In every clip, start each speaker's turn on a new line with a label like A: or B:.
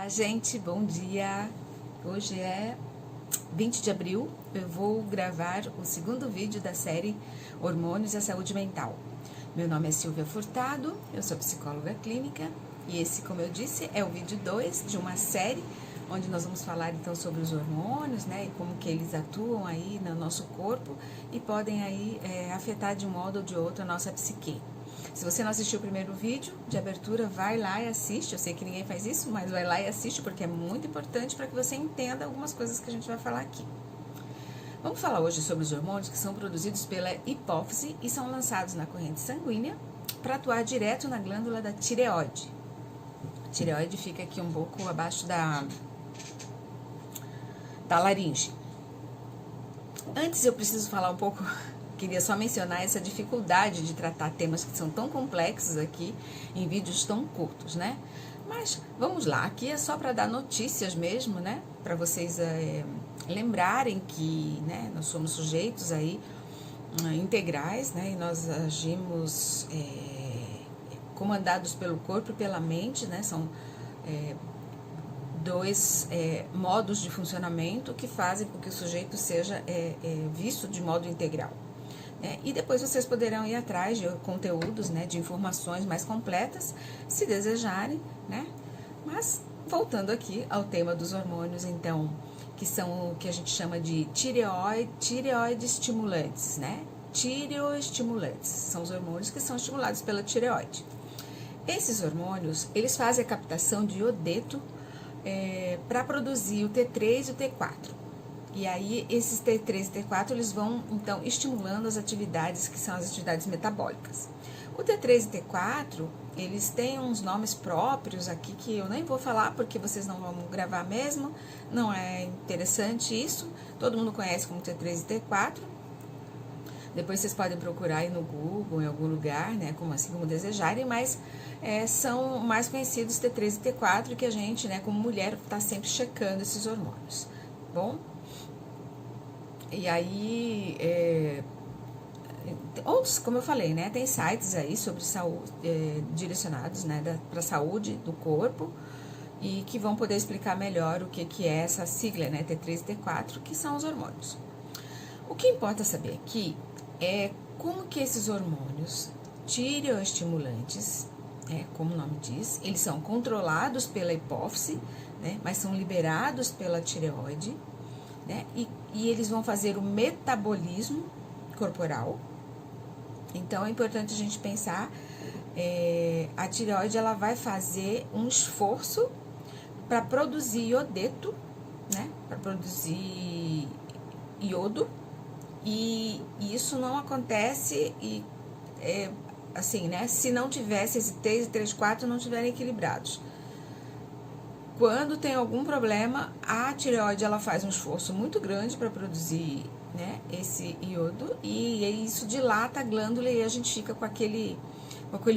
A: Olá, gente, bom dia. Hoje é 20 de abril. Eu vou gravar o segundo vídeo da série Hormônios e a Saúde Mental. Meu nome é Silvia Furtado, eu sou psicóloga clínica e esse, como eu disse, é o vídeo 2 de uma série onde nós vamos falar então sobre os hormônios, né, e como que eles atuam aí no nosso corpo e podem aí afetar de um modo ou de outro a nossa psique. Se você não assistiu o primeiro vídeo de abertura, vai lá e assiste. Eu sei que ninguém faz isso, mas vai lá e assiste porque é muito importante para que você entenda algumas coisas que a gente vai falar aqui. Vamos falar hoje sobre os hormônios que são produzidos pela hipófise e são lançados na corrente sanguínea para atuar direto na glândula da tireoide. A tireoide fica aqui um pouco abaixo da laringe. Antes eu preciso falar um pouco... Queria só mencionar essa dificuldade de tratar temas que são tão complexos aqui em vídeos tão curtos, né? Mas vamos lá, aqui é só para dar notícias mesmo, né? Para vocês lembrarem que, né, nós somos sujeitos aí integrais, né? E nós agimos comandados pelo corpo e pela mente, né? São dois modos de funcionamento que fazem com que o sujeito seja visto de modo integral. E depois vocês poderão ir atrás de conteúdos, né, de informações mais completas, se desejarem, né? Mas, voltando aqui ao tema dos hormônios, então, que são o que a gente chama de tireoide estimulantes, né? Tireoestimulantes, são os hormônios que são estimulados pela tireoide. Esses hormônios, eles fazem a captação de iodeto para produzir o T3 e o T4. E aí, esses T3 e T4, eles vão, então, estimulando as atividades que são as atividades metabólicas. O T3 e T4, eles têm uns nomes próprios aqui que eu nem vou falar porque vocês não vão gravar mesmo, não é interessante isso, todo mundo conhece como T3 e T4. Depois vocês podem procurar aí no Google, em algum lugar, né, como desejarem, mas são mais conhecidos T3 e T4 que a gente, né, como mulher, está sempre checando esses hormônios, bom? E aí, outros, como eu falei, né, tem sites aí sobre saúde, direcionados, né, para a saúde do corpo e que vão poder explicar melhor o que é essa sigla, né, T3 e T4, que são os hormônios. O que importa saber aqui é como que esses hormônios tireoestimulantes, como o nome diz, eles são controlados pela hipófise, né, mas são liberados pela tireoide, né, e eles vão fazer o metabolismo corporal. Então, é importante a gente pensar, a tireoide, ela vai fazer um esforço para produzir iodeto, né, para produzir iodo, e isso não acontece, assim, né, se não tivesse esse T e 3, 4 não estiverem equilibrados. Quando tem algum problema, a tireoide, ela faz um esforço muito grande para produzir, né, esse iodo e isso dilata a glândula e a gente fica com aquele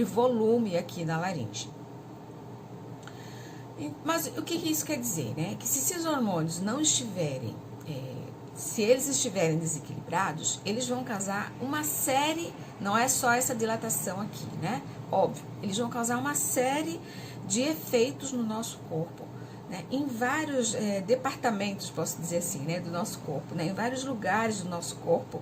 A: volume aqui na laringe. Mas o que isso quer dizer, né? Que se esses hormônios não estiverem, se eles estiverem desequilibrados, eles vão causar uma série, não é só essa dilatação aqui, né? Óbvio, eles vão causar uma série de efeitos no nosso corpo, né, em vários departamentos, posso dizer assim, né, do nosso corpo, né, em vários lugares do nosso corpo.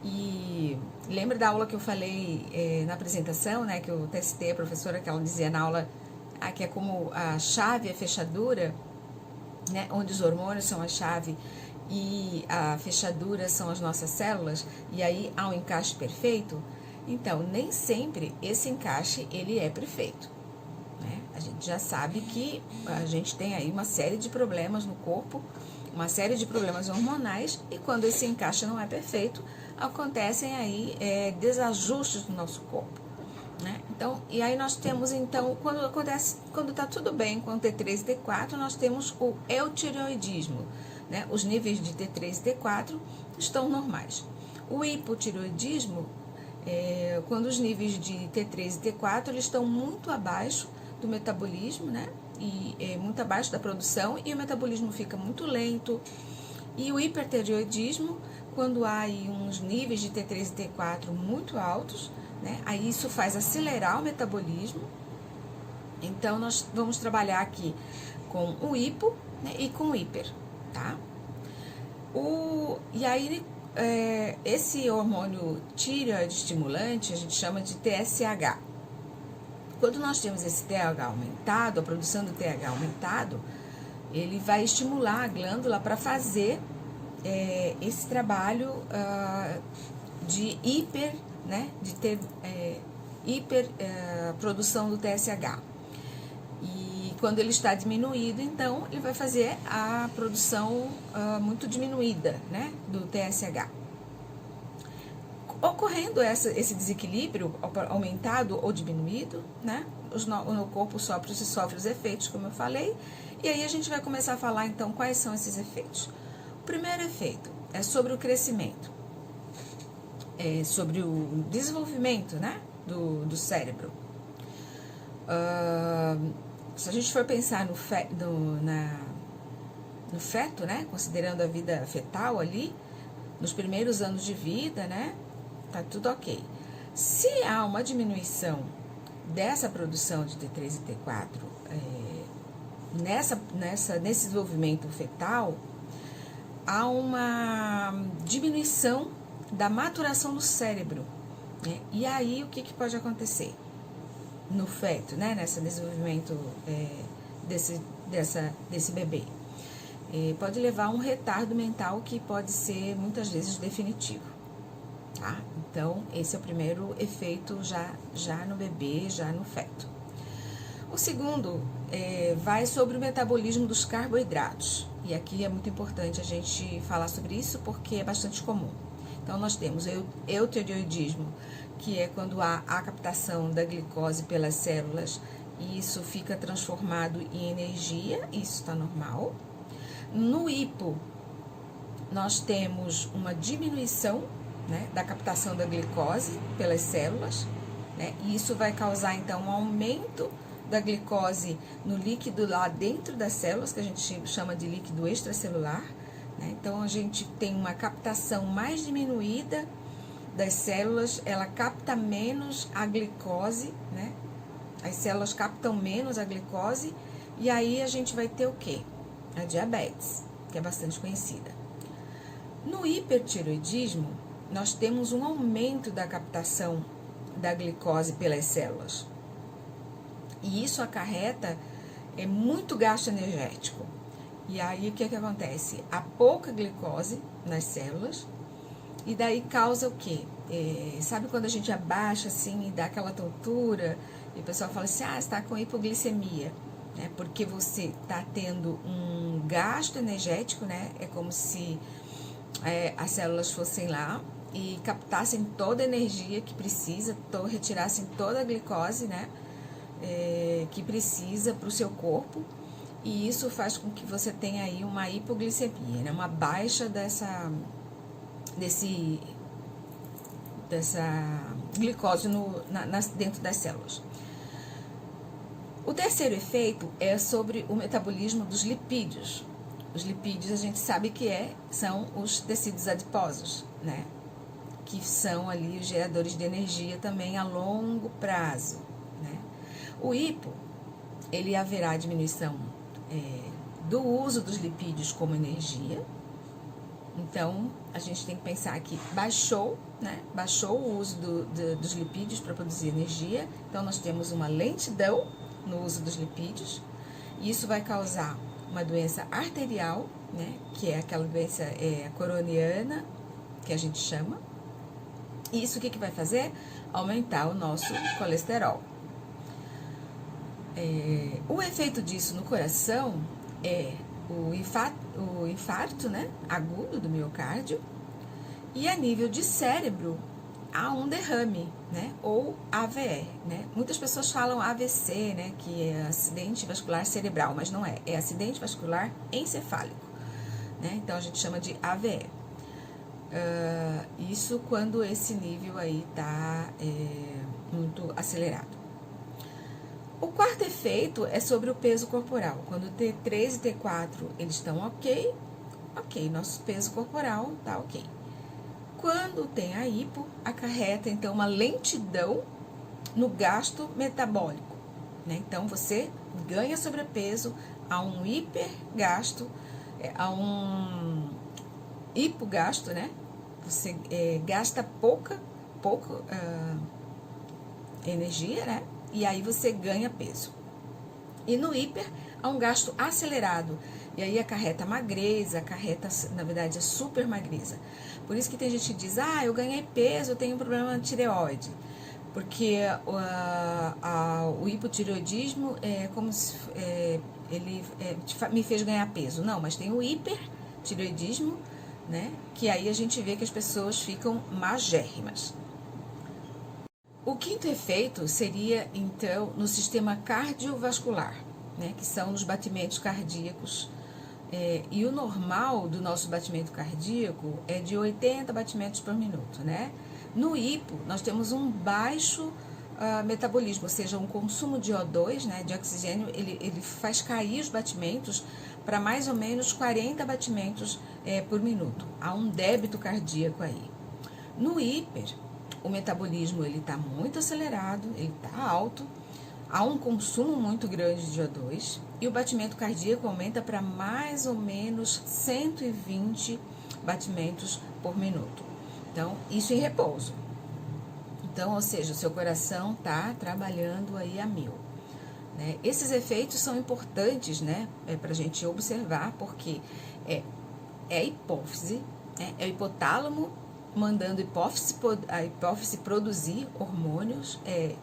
A: E lembra da aula que eu falei na apresentação, né, que eu testei a professora, que ela dizia na aula que é como a chave e a fechadura, né, onde os hormônios são a chave e a fechadura são as nossas células, e aí há um encaixe perfeito. Então, nem sempre esse encaixe ele é perfeito. A gente já sabe que a gente tem aí uma série de problemas no corpo, uma série de problemas hormonais, e quando esse encaixe não é perfeito, acontecem aí desajustes no nosso corpo, né? Então, e aí nós temos, então, quando tá tudo bem com T3 e T4, nós temos o eutireoidismo, né? Os níveis de T3 e T4 estão normais. O hipotireoidismo, quando os níveis de T3 e T4 eles estão muito abaixo do metabolismo, né, e muito abaixo da produção, e o metabolismo fica muito lento. E o hipertireoidismo, quando há aí uns níveis de T3 e T4 muito altos, né, aí isso faz acelerar o metabolismo. Então, nós vamos trabalhar aqui com o hipo, né, e com o hiper, tá? E aí, esse hormônio tireoide estimulante a gente chama de TSH. Quando nós temos esse TH aumentado, a produção do TH aumentado, ele vai estimular a glândula para fazer esse trabalho de hiper, né, de ter produção do TSH. E quando ele está diminuído, então, ele vai fazer a produção muito diminuída, né, do TSH. Ocorrendo esse desequilíbrio aumentado ou diminuído, né, no corpo sofre os efeitos, como eu falei, e aí a gente vai começar a falar, então, quais são esses efeitos. O primeiro efeito é sobre o crescimento, sobre o desenvolvimento, né, do cérebro. Se a gente for pensar no feto, né, considerando a vida fetal ali, nos primeiros anos de vida, né, tá tudo ok. Se há uma diminuição dessa produção de T3 e T4 nesse desenvolvimento fetal, há uma diminuição da maturação do cérebro, né? E aí o que pode acontecer no feto, né, nesse desenvolvimento desse bebê? Pode levar a um retardo mental que pode ser muitas vezes definitivo, tá? Então, esse é o primeiro efeito já no bebê, já no feto. O segundo vai sobre o metabolismo dos carboidratos. E aqui é muito importante a gente falar sobre isso porque é bastante comum. Então, nós temos eutireoidismo, que é quando há a captação da glicose pelas células e isso fica transformado em energia, isso está normal. No hipo, nós temos uma diminuição, né, da captação da glicose pelas células, né, e isso vai causar, então, um aumento da glicose no líquido lá dentro das células, que a gente chama de líquido extracelular, né? Então, a gente tem uma captação mais diminuída das células, ela capta menos a glicose, né? As células captam menos a glicose, e aí a gente vai ter o quê? A diabetes, que é bastante conhecida. No hipertireoidismo, nós temos um aumento da captação da glicose pelas células. E isso acarreta muito gasto energético. E aí o que acontece? Há pouca glicose nas células e daí causa o quê? Sabe quando a gente abaixa assim e dá aquela tontura e o pessoal fala assim, você está com hipoglicemia, né? Porque você está tendo um gasto energético, né? É como se as células fossem lá e captassem toda a energia que precisa, retirassem toda a glicose, né? Que precisa para o seu corpo, e isso faz com que você tenha aí uma hipoglicemia, né? Uma baixa dessa glicose dentro das células. O terceiro efeito é sobre o metabolismo dos lipídios. Os lipídios a gente sabe que são os tecidos adiposos, né? Que são ali os geradores de energia também a longo prazo, né? O hipo, ele haverá diminuição do uso dos lipídios como energia. Então, a gente tem que pensar que baixou, né? Baixou o uso dos lipídios para produzir energia. Então, nós temos uma lentidão no uso dos lipídios. E isso vai causar uma doença arterial, né? Que é aquela doença coroniana, que a gente chama. E isso o que vai fazer? Aumentar o nosso colesterol. O efeito disso no coração é o infarto, né, agudo do miocárdio, e a nível de cérebro há um derrame, né, ou AVE, né? Muitas pessoas falam AVC, né, que é acidente vascular cerebral, mas não é acidente vascular encefálico, né? Então a gente chama de AVE. Isso quando esse nível aí tá muito acelerado. O quarto efeito é sobre o peso corporal. Quando T3 e T4 eles estão ok, nosso peso corporal tá ok. Quando tem a hipo, acarreta então uma lentidão no gasto metabólico, né? Então você ganha sobrepeso, a um hipergasto, a um hipogasto, né? Você gasta pouco energia, né? E aí você ganha peso. E no hiper, há um gasto acelerado. E aí acarreta magreza, acarreta, na verdade, a super magreza. Por isso que tem gente que diz, eu ganhei peso, eu tenho um problema na tireoide. Porque o hipotireoidismo é como se ele me fez ganhar peso. Não, mas tem o hipertireoidismo, né? Que aí a gente vê que as pessoas ficam magérrimas. O quinto efeito seria, então, no sistema cardiovascular, né? Que são os batimentos cardíacos. E o normal do nosso batimento cardíaco é de 80 batimentos por minuto, né? No hipo, nós temos um baixo metabolismo, ou seja, um consumo de O2, né, de oxigênio, ele faz cair os batimentos para mais ou menos 40 batimentos por minuto. Há um débito cardíaco aí. No hiper, o metabolismo ele está muito acelerado, ele está alto, há um consumo muito grande de O2 e o batimento cardíaco aumenta para mais ou menos 120 batimentos por minuto. Então, isso em repouso. Então, ou seja, o seu coração está trabalhando aí a mil. Né? Esses efeitos são importantes, né, para a gente observar, porque é a hipófise, é o hipotálamo mandando a hipófise produzir hormônios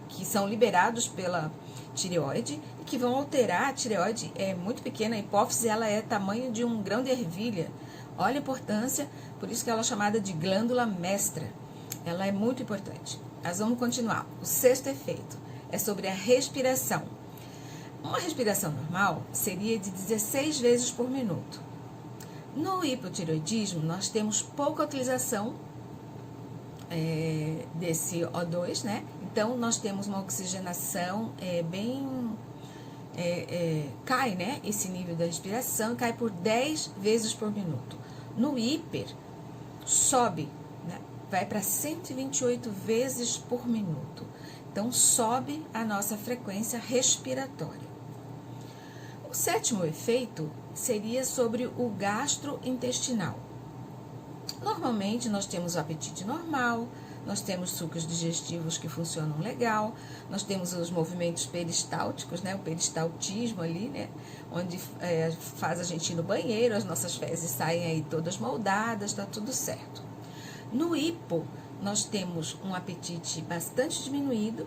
A: que são liberados pela tireoide e que vão alterar. A tireoide é muito pequena, a hipófise ela é tamanho de um grão de ervilha. Olha a importância, por isso que ela é chamada de glândula mestra. Ela é muito importante. Nós vamos continuar. O sexto efeito é sobre a respiração. Uma respiração normal seria de 16 vezes por minuto. No hipotireoidismo, nós temos pouca utilização desse O2, né? Então, nós temos uma oxigenação cai, né? Esse nível da respiração cai por 10 vezes por minuto. No hiper, sobe, né? Vai para 128 vezes por minuto. Então, sobe a nossa frequência respiratória. O sétimo efeito seria sobre o gastrointestinal. Normalmente, nós temos o apetite normal, nós temos sucos digestivos que funcionam legal, nós temos os movimentos peristálticos, né? O peristaltismo ali, né? Onde faz a gente ir no banheiro, as nossas fezes saem aí todas moldadas, tá tudo certo. No hipo, nós temos um apetite bastante diminuído,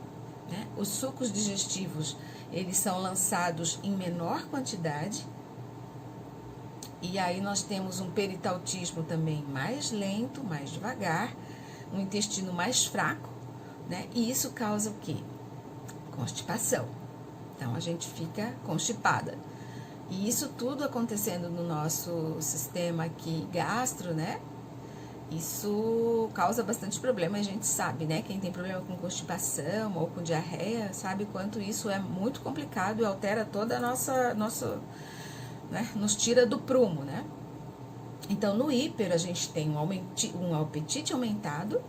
A: né? Os sucos digestivos, eles são lançados em menor quantidade. E aí nós temos um peristaltismo também mais lento, mais devagar, um intestino mais fraco, né? E isso causa o quê? Constipação. Então, a gente fica constipada. E isso tudo acontecendo no nosso sistema aqui gastro, né? Isso causa bastante problema, a gente sabe, né? Quem tem problema com constipação ou com diarreia, sabe quanto isso é muito complicado e altera toda a nossa né? Nos tira do prumo, né? Então, no hiper, a gente tem um apetite aumentado,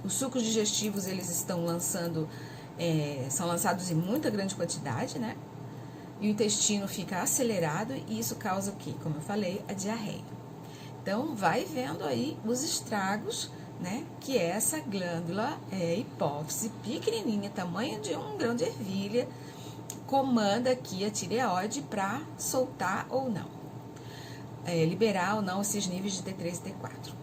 A: os sucos digestivos, eles estão são lançados em muita grande quantidade, né? E o intestino fica acelerado e isso causa o quê? Como eu falei, a diarreia. Então, vai vendo aí os estragos, né? Que essa glândula hipófise pequenininha, tamanho de um grão de ervilha, comanda aqui a tireoide para soltar ou não, liberar ou não esses níveis de T3 e T4.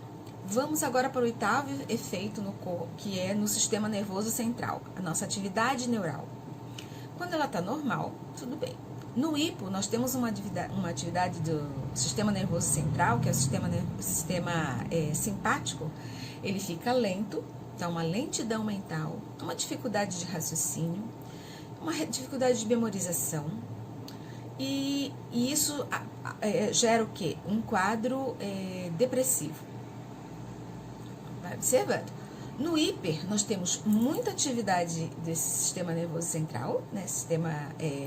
A: Vamos agora para o oitavo efeito no corpo, que é no sistema nervoso central, a nossa atividade neural. Quando ela está normal, tudo bem. No hipo, nós temos uma atividade do sistema nervoso central, que é o sistema simpático, ele fica lento, então uma lentidão mental, uma dificuldade de raciocínio, uma dificuldade de memorização, e isso gera o quê? Um quadro depressivo. Vai observando. No hiper, nós temos muita atividade desse sistema nervoso central, né? Sistema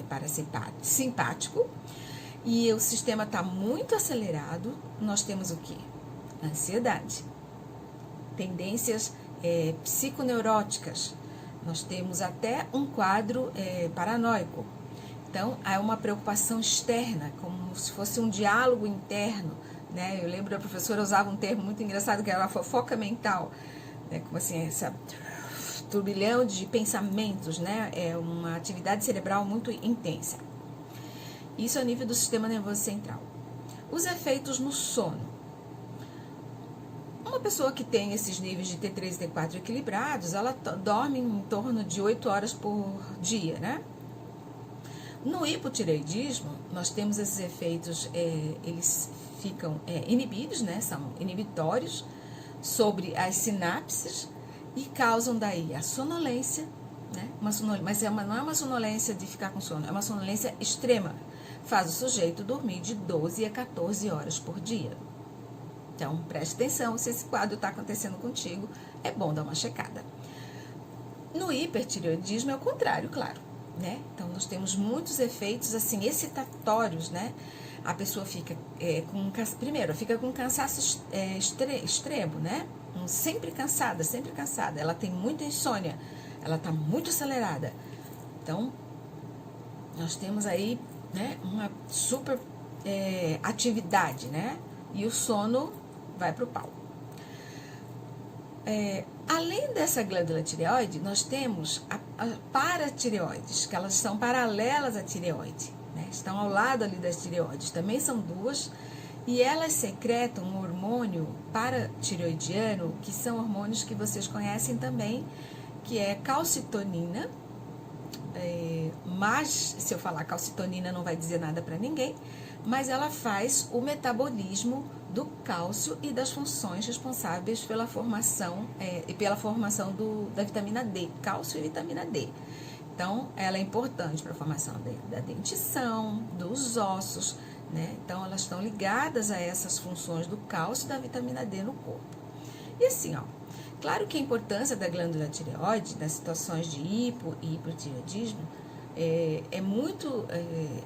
A: parasimpático, e o sistema está muito acelerado, nós temos o quê? Ansiedade, tendências psiconeuróticas, nós temos até um quadro paranoico. Então, há uma preocupação externa, como se fosse um diálogo interno, né? Eu lembro, a professora usava um termo muito engraçado, que era a fofoca mental, né? Como assim, essa turbilhão de pensamentos, né? É uma atividade cerebral muito intensa. Isso a nível do sistema nervoso central. Os efeitos no sono. Uma pessoa que tem esses níveis de T3 e T4 equilibrados, ela dorme em torno de 8 horas por dia, né? No hipotireoidismo, nós temos esses efeitos, eles ficam inibidos, né? São inibitórios sobre as sinapses e causam daí a sonolência, né? Mas não é uma sonolência de ficar com sono, é uma sonolência extrema. Faz o sujeito dormir de 12 a 14 horas por dia. Então, preste atenção, se esse quadro está acontecendo contigo, é bom dar uma checada. No hipertireoidismo é o contrário, claro, né? Então, nós temos muitos efeitos, assim, excitatórios, né? A pessoa fica primeiro, fica com cansaço extremo, né? Sempre cansada, sempre cansada. Ela tem muita insônia, ela está muito acelerada. Então, nós temos aí, né, uma super atividade, né? E o sono vai para o pau. Além dessa glândula tireoide, nós temos a paratireoides, que elas são paralelas à tireoide, né? Estão ao lado ali das tireoides, também são duas, e elas secretam um hormônio paratireoidiano, que são hormônios que vocês conhecem também, que é calcitonina, mas se eu falar calcitonina não vai dizer nada para ninguém, mas ela faz o metabolismo do cálcio e das funções responsáveis pela formação da vitamina D, cálcio e vitamina D. Então, ela é importante para a formação da dentição, dos ossos, né? Então, elas estão ligadas a essas funções do cálcio e da vitamina D no corpo. E assim, ó, claro que a importância da glândula tireoide nas situações de hipo e hipotireoidismo é muito,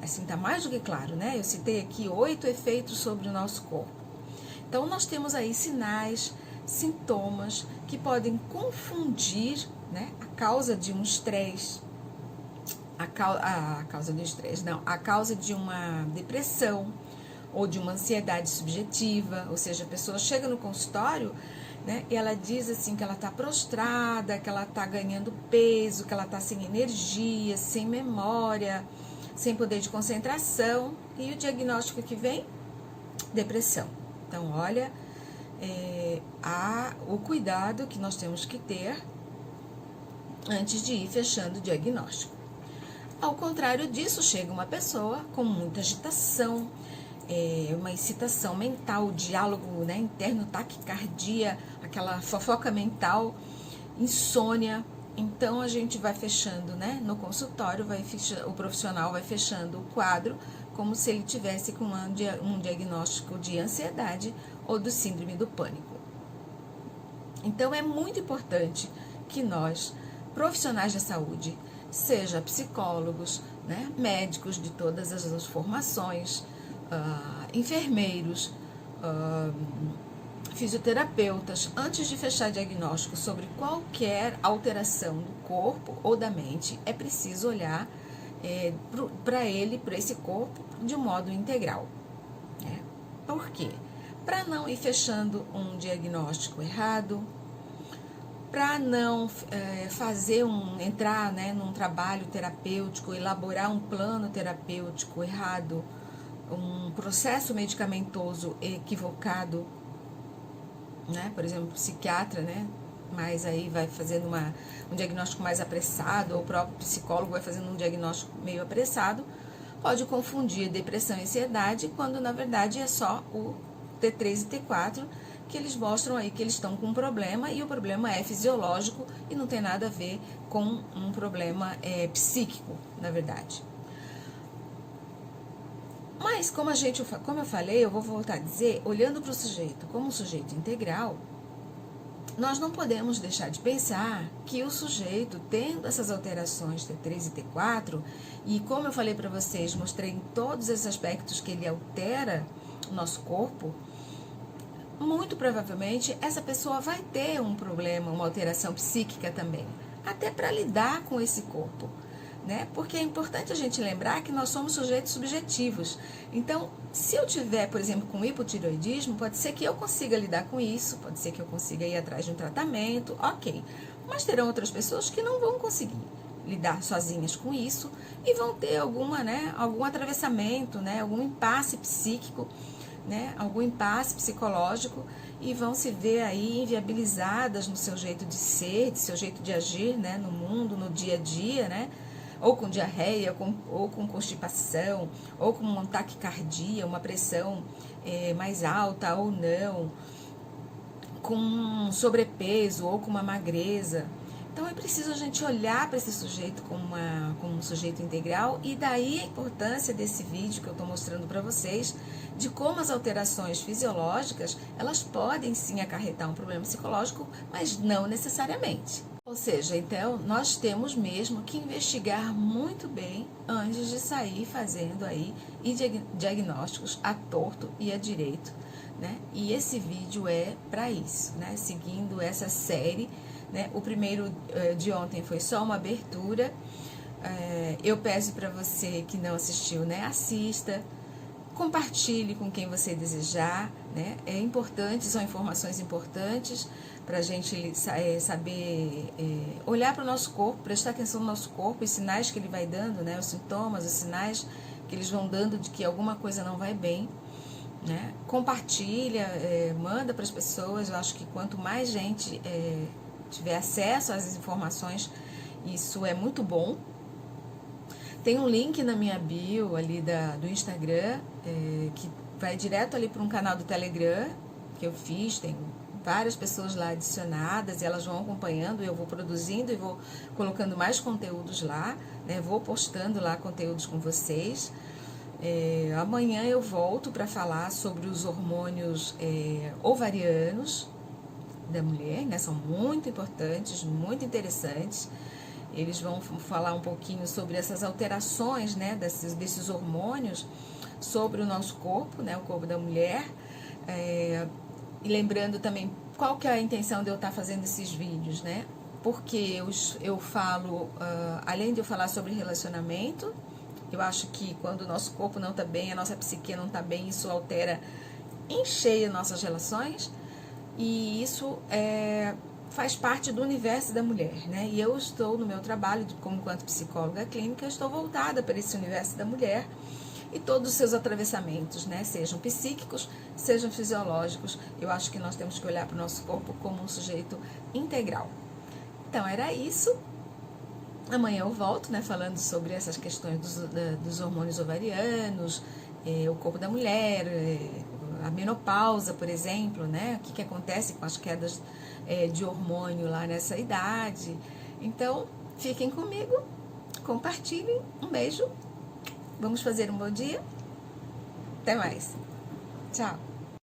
A: assim, tá mais do que claro, né? Eu citei aqui 8 efeitos sobre o nosso corpo. Então, nós temos aí sinais, sintomas que podem confundir, né, a causa de um estresse, a causa de uma depressão ou de uma ansiedade subjetiva, ou seja, a pessoa chega no consultório, né, e ela diz assim que ela está prostrada, que ela está ganhando peso, que ela está sem energia, sem memória, sem poder de concentração, e o diagnóstico que vem? Depressão. Então, olha, o cuidado que nós temos que ter antes de ir fechando o diagnóstico. Ao contrário disso, chega uma pessoa com muita agitação, uma excitação mental, o diálogo, né, interno, taquicardia, aquela fofoca mental, insônia. Então, a gente vai fechando, né, no consultório, o profissional vai fechando o quadro como se ele tivesse com um diagnóstico de ansiedade ou do síndrome do pânico. Então, é muito importante que nós, profissionais da saúde, seja psicólogos, né, médicos de todas as formações, enfermeiros, fisioterapeutas, antes de fechar diagnóstico sobre qualquer alteração do corpo ou da mente, é preciso olhar para esse corpo de um modo integral. Né? Por quê? Para não ir fechando um diagnóstico errado, para não entrar, né, num trabalho terapêutico, elaborar um plano terapêutico errado, um processo medicamentoso equivocado, né? Por exemplo, psiquiatra, né? Mas aí vai fazendo um diagnóstico mais apressado, ou o próprio psicólogo vai fazendo um diagnóstico meio apressado, pode confundir depressão e ansiedade, quando na verdade é só o T3 e T4, que eles mostram aí que eles estão com um problema, e o problema é fisiológico e não tem nada a ver com um problema psíquico, na verdade. Mas, como eu falei, eu vou voltar a dizer, olhando para o sujeito como um sujeito integral, nós não podemos deixar de pensar que o sujeito, tendo essas alterações T3 e T4, e como eu falei para vocês, mostrei em todos esses aspectos que ele altera o nosso corpo, muito provavelmente essa pessoa vai ter um problema, uma alteração psíquica também, até para lidar com esse corpo. né? Porque é importante a gente lembrar que nós somos sujeitos subjetivos. Então, se eu tiver, por exemplo, com hipotireoidismo, pode ser que eu consiga lidar com isso, pode ser que eu consiga ir atrás de um tratamento, ok. Mas terão outras pessoas que não vão conseguir lidar sozinhas com isso e vão ter algum atravessamento, né? Algum impasse psíquico, né? Algum impasse psicológico e vão se ver aí inviabilizadas no seu jeito de ser, de seu jeito de agir, né? No mundo, no dia a dia, né? Ou com diarreia, ou com constipação, ou com uma taquicardia, uma pressão mais alta ou não, com sobrepeso ou com uma magreza. Então é preciso a gente olhar para esse sujeito como um sujeito integral, e daí a importância desse vídeo que eu estou mostrando para vocês, de como as alterações fisiológicas, elas podem sim acarretar um problema psicológico, mas não necessariamente. Ou seja, então, nós temos mesmo que investigar muito bem antes de sair fazendo aí diagnósticos à torto e à direito, né? E esse vídeo é para isso, né? Seguindo essa série, né? O primeiro de ontem foi só uma abertura. Eu peço para você que não assistiu, né? Assista, compartilhe com quem você desejar, né? É importante, são informações importantes para a gente saber olhar para o nosso corpo, prestar atenção no nosso corpo, os sinais que ele vai dando, né? Os sintomas, os sinais que eles vão dando de que alguma coisa não vai bem, né? Compartilha, manda para as pessoas. Eu acho que quanto mais gente tiver acesso às informações, isso é muito bom. Tem um link na minha bio ali do Instagram, que vai direto ali para um canal do Telegram que eu fiz. Tem várias pessoas lá adicionadas e elas vão acompanhando, eu vou produzindo e vou colocando mais conteúdos lá, né? Vou postando lá conteúdos com vocês. Amanhã eu volto para falar sobre os hormônios ovarianos da mulher, né? São muito importantes, muito interessantes. Eles vão falar um pouquinho sobre essas alterações, né, desses hormônios sobre o nosso corpo, né, o corpo da mulher. E lembrando também qual que é a intenção de eu estar fazendo esses vídeos, né? Porque eu falo, além de eu falar sobre relacionamento, eu acho que quando o nosso corpo não está bem, a nossa psique não está bem, isso altera em cheio nossas relações. E isso faz parte do universo da mulher, né? E eu estou no meu trabalho enquanto psicóloga clínica, eu estou voltada para esse universo da mulher e todos os seus atravessamentos, né? Sejam psíquicos, sejam fisiológicos. Eu acho que nós temos que olhar para o nosso corpo como um sujeito integral. Então, era isso. Amanhã eu volto, né? Falando sobre essas questões dos hormônios ovarianos, o corpo da mulher, a menopausa, por exemplo, né? O que acontece com as quedas de hormônio lá nessa idade. Então, fiquem comigo, compartilhem. Um beijo. Vamos fazer um bom dia. Até mais. Tchau.